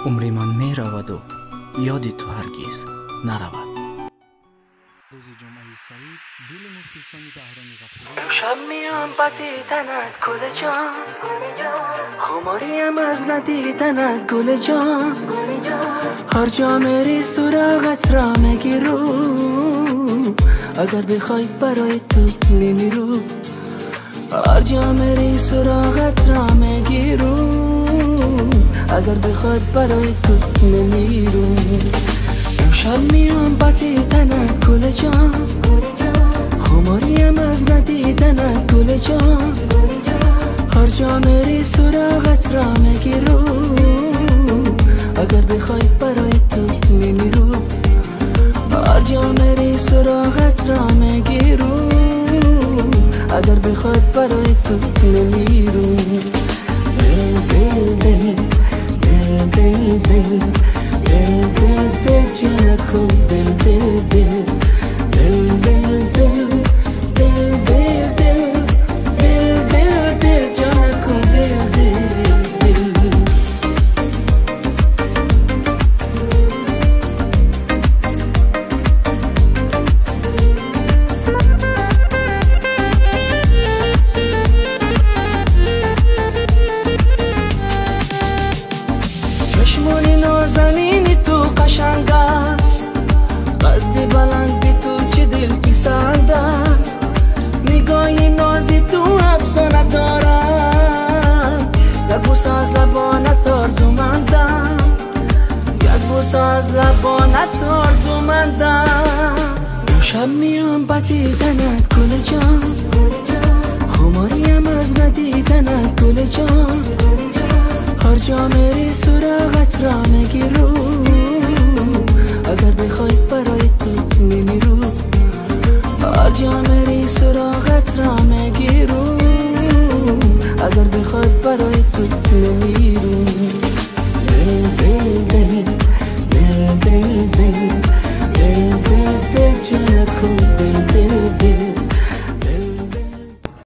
عمر من می رود و یاد تو هرگز نرود. روز جمعه سعید دل مخلصان بهرام غفوری. شب میام با دیدنت گل جان، خماریم از ندیدنت گل جان. هر جا میری سراغت را میگیرو، اگر بخوای برای تو میمیرو. هر جا میری سراغت را میگیرو، اگر بخواد برای تو میمیرو. امشب میام با دیدنت گل جان، خماریم از ندیدنت گل جان. هر جا میری سراغت را میگیرو، اگر بخوای برای تو میمیرو. هر جا میری سراغت را میگیرو، اگر بخواد برای تو میمیرو. دل دل دل دل دل دل دل دل دل جانکو دل دل دل دل دل دل دل دل دل دل دل دل جانکو دل دل دل. چشمانی نازنینی تو قشنگ است، قد بلندی تو چه دل پسند است. نگاهی نازی تو افسانه دارم، یک بوسه از لبانت آرزومندم، یک بوسه از لبانت آرزومندم. امشب میام با دیدنت گل جان، خماریم از ندیدنت گل جان. هر جا میری سراغت را میگیرو، اگر بخوای برای تو میمیرو. هر جا میری سراغت را میگیرو، اگر بخواد برای تو میمیرو.